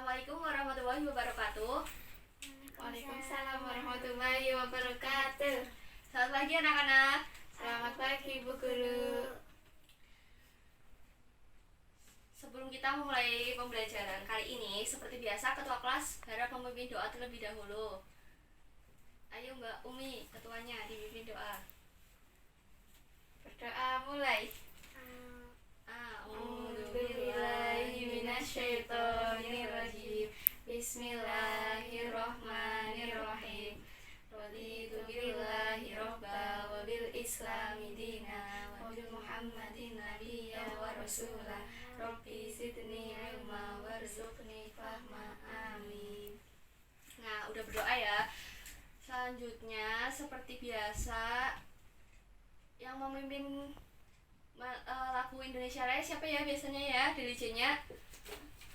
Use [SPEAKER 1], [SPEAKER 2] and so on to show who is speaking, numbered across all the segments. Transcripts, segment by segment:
[SPEAKER 1] Assalamualaikum warahmatullahi wabarakatuh.
[SPEAKER 2] Waalaikumsalam warahmatullahi wabarakatuh.
[SPEAKER 1] Selamat pagi anak-anak.
[SPEAKER 2] Selamat pagi Bu Guru.
[SPEAKER 1] Sebelum kita memulai pembelajaran kali ini, seperti biasa ketua kelas harap memimpin doa terlebih dahulu. Ayo Mbak Umi, ketuanya dipimpin doa.
[SPEAKER 2] Berdoa mulai. A'udzubillahiminasyaitonirrajim. Bismillahirrahmanirrahim. Raditu billahi robba wa bil islami dina wa bi Muhammadin nabiyya wa rasulah. Rabbi zidni ilma warzuqni fahma. Amin.
[SPEAKER 1] Nah, udah berdoa ya. Selanjutnya seperti biasa yang memimpin lagu Indonesia Raya siapa ya biasanya ya DJ-nya?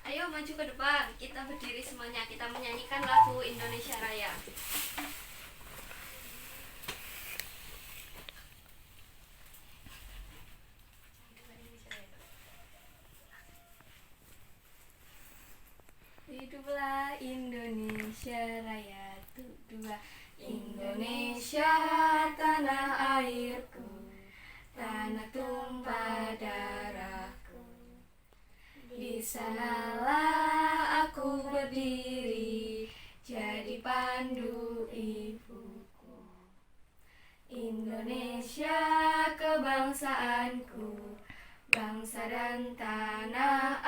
[SPEAKER 1] Ayo maju ke depan, kita berdiri semuanya, kita menyanyikan lagu Indonesia Raya.
[SPEAKER 2] Hiduplah Indonesia Raya. Dua. Indonesia tanah airku, tanah tumpah darahku. Di sanalah aku berdiri, jadi pandu ibuku. Indonesia kebangsaanku, bangsa dan tanah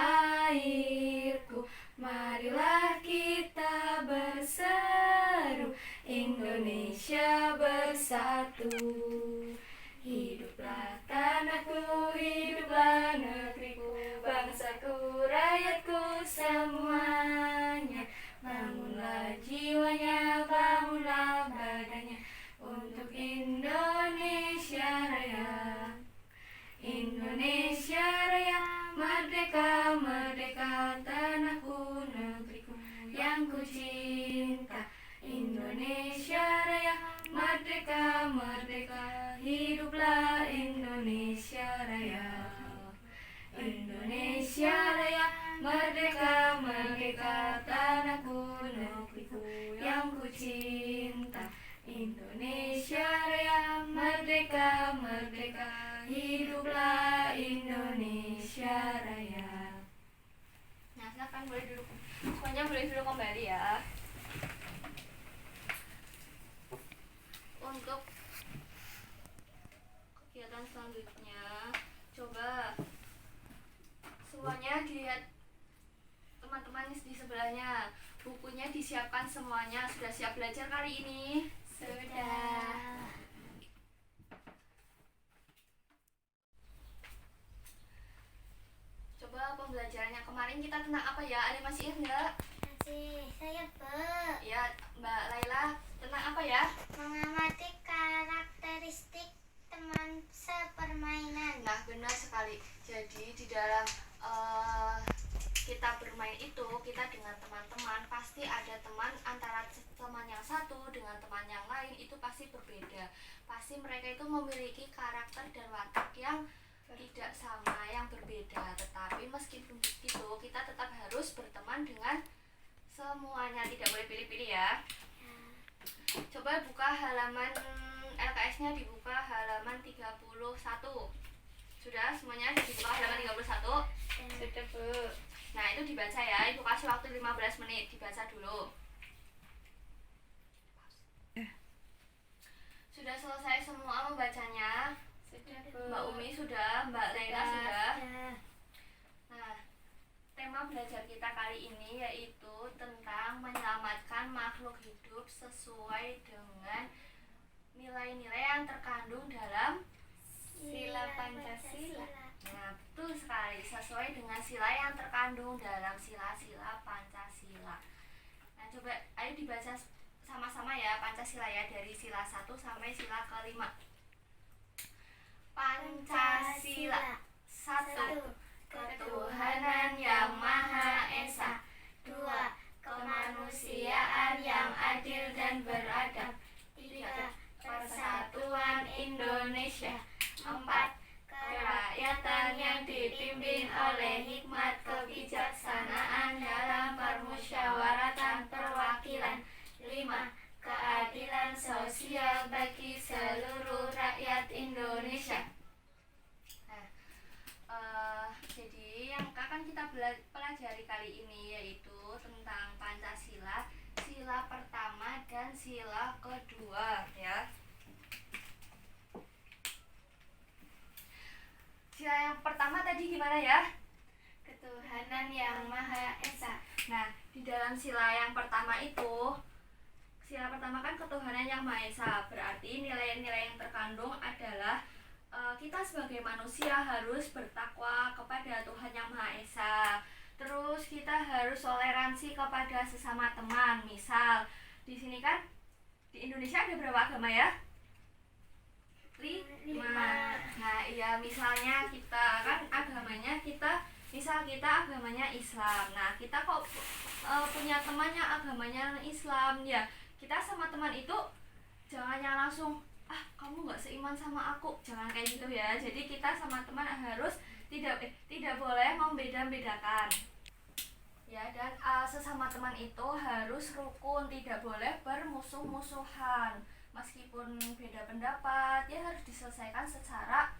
[SPEAKER 2] airku. Marilah kita berseru, Indonesia bersatu. Hiduplah tanahku, hiduplah negeriku, bangsaku, rakyatku semuanya. Bangunlah jiwanya, bangunlah badannya untuk Indonesia Raya. Indonesia Raya, merdeka, merdeka, tanahku, negeriku yang ku cinta. Indonesia Raya, merdeka, merdeka, hiduplah Indonesia Raya. Indonesia Raya, merdeka, merdeka, tanahku, negeriku yang ku cinta. Indonesia Raya, merdeka, merdeka, hiduplah Indonesia Raya.
[SPEAKER 1] Nah, silakan boleh duduk. Semuanya boleh duduk kembali ya. Untuk kegiatan selanjutnya, coba semuanya dilihat teman-teman di sebelahnya. Bukunya disiapkan semuanya. Sudah siap belajar kali ini?
[SPEAKER 2] Sudah.
[SPEAKER 1] Coba pembelajarannya kemarin kita tentang apa ya? Ada masih ingat nggak?
[SPEAKER 3] Masih, saya
[SPEAKER 1] Ya, Mbak Laila, tentang apa ya?
[SPEAKER 3] mengamati karakteristik teman sepermainan.
[SPEAKER 1] Nah, benar sekali. Jadi di dalam kita bermain itu, kita dengan teman-teman pasti ada teman, antara teman yang satu dengan teman yang lain itu pasti berbeda. Pasti mereka itu memiliki karakter dan watak yang tidak sama, yang berbeda. Tetapi meskipun begitu, kita tetap harus berteman dengan semuanya, tidak boleh pilih-pilih ya. Coba buka halaman LKS-nya, dibuka halaman 31. Sudah semuanya dibuka halaman 31?
[SPEAKER 2] Sudah Bu.
[SPEAKER 1] Nah, itu dibaca ya. Ibu kasih waktu 15 menit, dibaca dulu. Sudah selesai semua membacanya?
[SPEAKER 2] Sudah Bu.
[SPEAKER 1] Mbak Umi sudah, Mbak Laila sudah.
[SPEAKER 3] Ya,
[SPEAKER 1] Nah, tema belajar kita kali ini yaitu tentang menyelamatkan makhluk hidup sesuai dengan nilai-nilai yang terkandung dalam
[SPEAKER 2] Sila Pancasila.
[SPEAKER 1] Nah, betul sekali, sesuai dengan sila yang terkandung dalam sila-sila Pancasila. Nah, coba ayo dibaca sama-sama ya Pancasila ya, dari sila 1 sampai sila ke-5. Pancasila. 1. Ketuhanan yang Maha Esa. 2. Kemanusiaan yang adil dan beradab. 3. Persatuan Indonesia. 4. Kerakyatan yang dipimpin oleh hikmat kebijaksanaan dalam permusyawaratan. akan kita pelajari kali ini, yaitu tentang Pancasila, sila pertama dan sila kedua ya. Sila yang pertama tadi gimana ya?
[SPEAKER 2] Ketuhanan yang Maha Esa.
[SPEAKER 1] Nah, di dalam sila yang pertama itu, sila pertama kan ketuhanan yang Maha Esa. Berarti nilai-nilai yang terkandung adalah kita sebagai manusia harus bertakwa kepada Tuhan yang Maha Esa. Terus kita harus toleransi kepada sesama teman. Misal, di sini kan di Indonesia ada berapa agama ya? 5. Nah, iya, misalnya kita kan agamanya misal kita agamanya Islam. Nah, kita kok punya teman yang agamanya Islam ya. Kita sama teman itu jangan yang langsung kamu nggak seiman sama aku, jangan kayak gitu ya. Jadi kita sama teman harus tidak boleh membeda-bedakan ya, dan sesama teman itu harus rukun, tidak boleh bermusuh-musuhan. Meskipun beda pendapat ya harus diselesaikan secara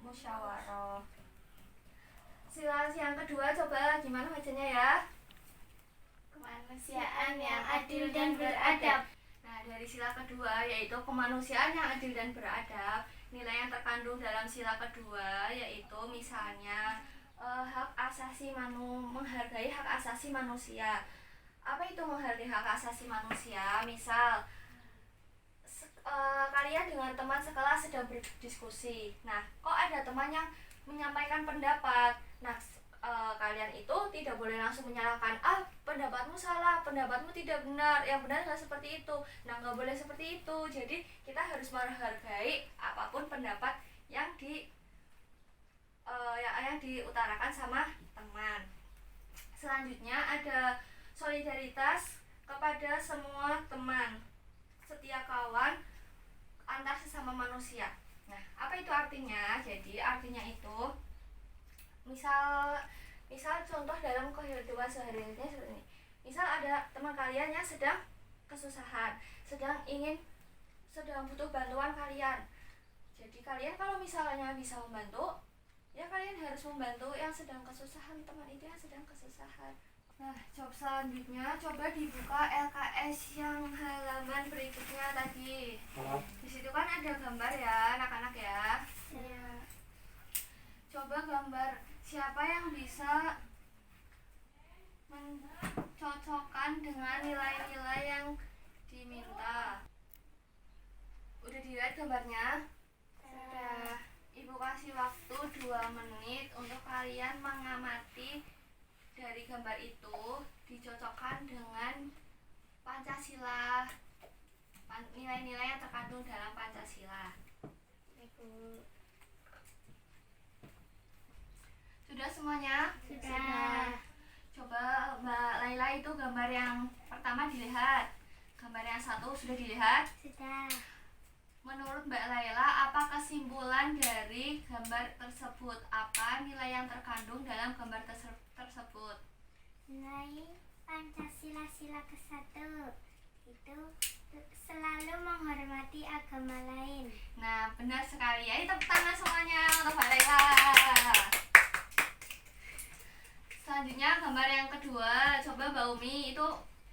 [SPEAKER 1] musyawarah. Sila yang kedua coba gimana bacanya ya?
[SPEAKER 2] Kemanusiaan yang adil dan beradab.
[SPEAKER 1] Nah, dari sila kedua yaitu kemanusiaan yang adil dan beradab. Nilai yang terkandung dalam sila kedua yaitu misalnya menghargai hak asasi manusia. Apa itu menghargai hak asasi manusia? Misal kalian dengan teman sekelas sedang berdiskusi. Nah, kok ada teman yang menyampaikan pendapat. Nah, kalian itu tidak boleh langsung menyalahkan, pendapatmu salah, pendapatmu tidak benar, yang benar nggak seperti itu. Nah, nggak boleh seperti itu. Jadi kita harus menghargai apapun pendapat yang diutarakan sama teman. Selanjutnya ada solidaritas kepada semua teman, setia kawan antar sesama manusia. Nah, apa itu artinya? Jadi artinya itu misal contoh dalam kehidupan sehari-hari seperti ini. Misal ada teman kalian yang sedang kesusahan, sedang butuh bantuan kalian. Jadi kalian kalau misalnya bisa membantu, ya kalian harus membantu yang sedang kesusahan, teman itu yang sedang kesusahan. Nah, job selanjutnya coba dibuka LKS yang halaman berikutnya tadi. Di situ kan ada gambar ya, anak-anak ya.
[SPEAKER 2] Ya.
[SPEAKER 1] Coba gambar siapa yang bisa mencocokkan dengan nilai-nilai yang diminta. Udah dilihat gambarnya? Sudah. Ibu kasih waktu 2 menit untuk kalian mengamati dari gambar itu, dicocokkan dengan Pancasila, nilai-nilai yang terkandung dalam Pancasila.
[SPEAKER 2] Ibu.
[SPEAKER 1] Sudah semuanya?
[SPEAKER 2] Sudah.
[SPEAKER 1] Coba Mbak Laila itu gambar yang pertama dilihat. Gambar yang 1 sudah dilihat?
[SPEAKER 3] Sudah.
[SPEAKER 1] Menurut Mbak Laila, apa kesimpulan dari gambar tersebut? Apa nilai yang terkandung dalam gambar tersebut?
[SPEAKER 3] Nilai Pancasila sila ke-1 itu selalu menghormati agama lain.
[SPEAKER 1] Nah, benar sekali. Ayo tepuk tangan semuanya untuk Mbak Laila. Selanjutnya gambar yang kedua, coba Mbak Umi, itu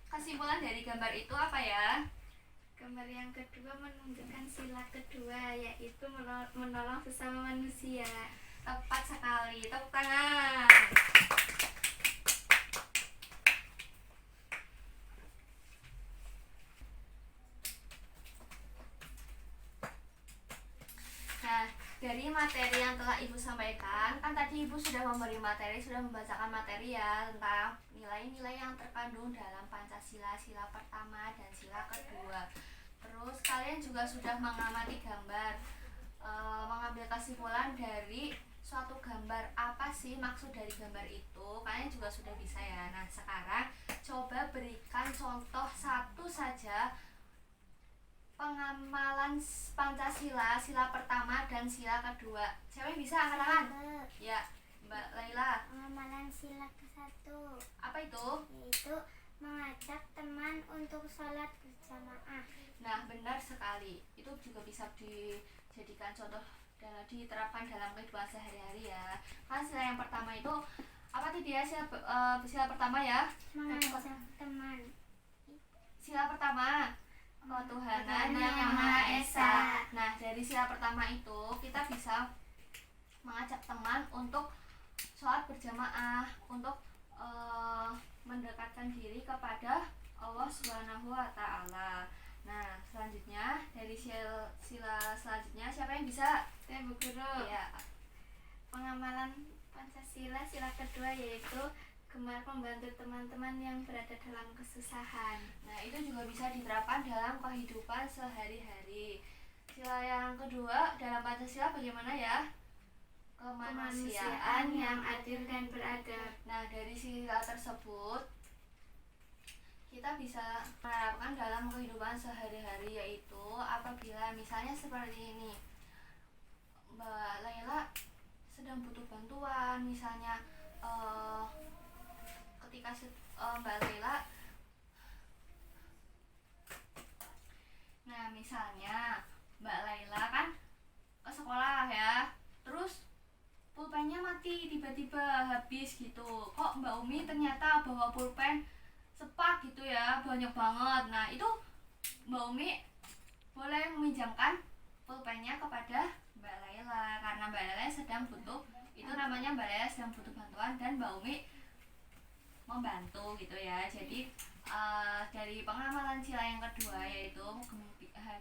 [SPEAKER 1] kesimpulan dari gambar itu apa ya?
[SPEAKER 2] Gambar yang kedua menunjukkan sila kedua, yaitu menolong sesama manusia.
[SPEAKER 1] Tepat sekali, tepuk tangan. Nah, dari materi yang telah Ibu sampaikan, kan tadi Ibu sudah memberi materi, sudah membacakan materi ya tentang nilai-nilai yang terkandung dalam Pancasila, sila pertama dan sila kedua. Terus kalian juga sudah mengamati gambar, mengambil kesimpulan dari suatu gambar. Apa sih maksud dari gambar itu? Kalian juga sudah bisa ya. Nah, sekarang coba berikan contoh satu saja pengamalan Pancasila, sila pertama dan sila kedua. Siapa yang bisa angkat tangan? Ya, Mbak Laila.
[SPEAKER 3] Pengamalan sila ke-1
[SPEAKER 1] Apa itu?
[SPEAKER 3] yaitu mengajak teman untuk sholat berjamaah.
[SPEAKER 1] Nah, benar sekali. Itu juga bisa dijadikan contoh diterapkan dalam kehidupan sehari-hari ya. Kan sila yang pertama itu apa tadi ya? Sila pertama ya.
[SPEAKER 3] Mengajak teman.
[SPEAKER 1] Sila pertama ketuhanan yang Maha Esa. Nah, dari sila pertama itu kita bisa mengajak teman untuk sholat berjamaah, untuk mendekatkan diri kepada Allah Subhanahu wa Ta'ala. Nah, selanjutnya dari sila selanjutnya siapa yang bisa?
[SPEAKER 2] Saya Bu Guru.
[SPEAKER 1] Ya,
[SPEAKER 2] Pengamalan Pancasila sila kedua yaitu gemar membantu teman-teman yang berada dalam kesusahan.
[SPEAKER 1] nah itu juga bisa diterapkan dalam kehidupan sehari-hari. Sila yang kedua dalam Pancasila bagaimana ya?
[SPEAKER 2] Kemanusiaan yang adil dan beradab.
[SPEAKER 1] Nah, dari sila tersebut kita bisa menerapkan dalam kehidupan sehari-hari, yaitu apabila misalnya seperti ini, Mbak Laila sedang butuh bantuan, misalnya ketika Mbak Laila, nah misalnya Mbak Laila kan ke sekolah ya, terus pulpennya mati, tiba-tiba habis gitu. Kok Mbak Umi ternyata bawa pulpen sepak gitu ya, banyak banget. Nah itu Mbak Umi boleh meminjamkan pulpennya kepada Mbak Laila, karena Mbak Laila sedang butuh, itu namanya Mbak Laila sedang butuh bantuan dan Mbak Umi membantu gitu ya. Jadi dari pengamalan sila yang kedua yaitu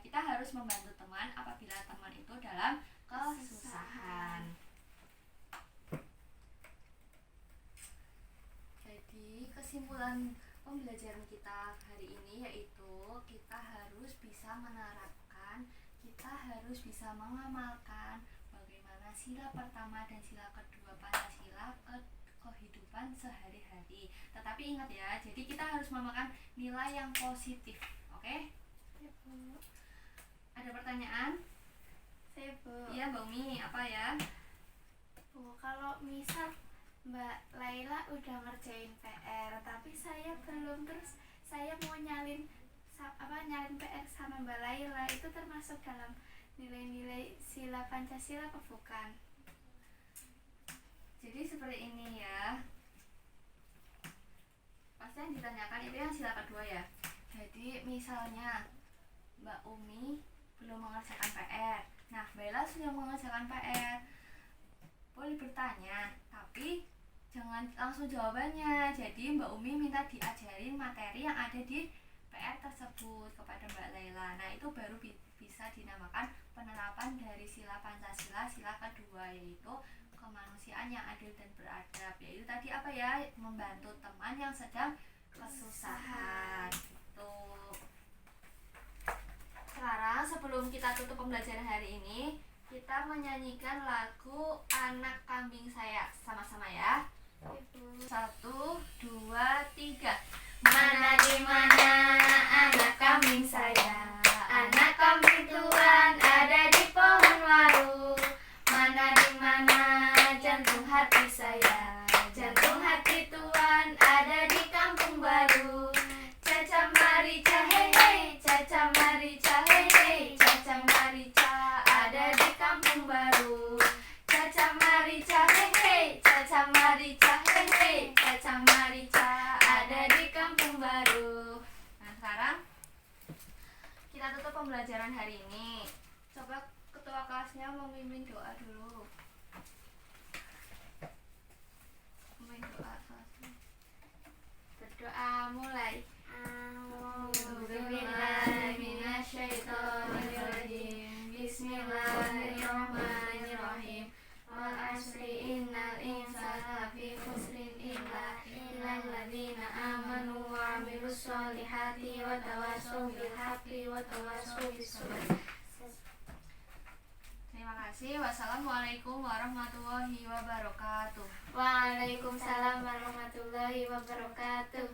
[SPEAKER 1] kita harus membantu teman apabila teman itu dalam kesusahan. Jadi kesimpulan pembelajaran kita hari ini yaitu kita harus bisa menerapkan, kita harus bisa mengamalkan bagaimana sila pertama dan sila kedua Pancasila ke kehidupan sehari-hari. Tetapi ingat ya, jadi kita harus memakan nilai yang positif. Oke?
[SPEAKER 2] Ya, Bu.
[SPEAKER 1] Ada pertanyaan?
[SPEAKER 2] Saya Bu.
[SPEAKER 1] Iya, Mbak Umi, apa ya?
[SPEAKER 2] Bu, kalau misal Mbak Laila udah ngerjain PR tapi saya belum, terus saya mau nyalin PR sama Mbak Laila, itu termasuk dalam nilai-nilai sila Pancasila apa bukan?
[SPEAKER 1] Jadi seperti ini ya. Pasti yang ditanyakan itu yang sila kedua ya. Jadi misalnya Mbak Umi belum mengerjakan PR. Nah, Mbak Laila sudah mengerjakan PR. Boleh bertanya, tapi jangan langsung jawabannya. Jadi Mbak Umi minta diajarin materi yang ada di PR tersebut kepada Mbak Laila. Nah, itu baru bisa dinamakan penerapan dari sila Pancasila sila kedua, yaitu kemanusiaan yang adil dan beradab. Yaitu tadi apa ya? Membantu teman yang sedang kesusahan. Gitu. Sekarang sebelum kita tutup pembelajaran hari ini, kita menyanyikan lagu Anak Kambing Saya sama-sama ya. 1, 2, 3.
[SPEAKER 2] Mana di mana anak kambing saya? Anak kambing Tuhan ada di pohon waru. Mana di mana jantung hati saya? Jantung hati Tuhan ada di kampung baru. Caca marica hei hei, caca marica hei hei, caca marica ada di kampung baru. Caca marica hei hei, caca marica hei hei, caca marica ada di kampung baru.
[SPEAKER 1] Nah, sekarang kita tutup pembelajaran hari ini. Coba ketua kelasnya memimpin doa dulu. Memimpin doa kelasnya.
[SPEAKER 2] Berdoa mulai.
[SPEAKER 3] A'udzubillahiminasyaitonirrajim.
[SPEAKER 2] Bismillahirrahmanirrahim. Wal asri innal insana lafi khusrin illa alladzina amanu wa 'amilus solihati wa tawassaw bil haqqi wa tawassaw bis sabr.
[SPEAKER 1] Terima kasih. Wassalamualaikum warahmatullahi wabarakatuh.
[SPEAKER 2] Waalaikumsalam warahmatullahi wabarakatuh.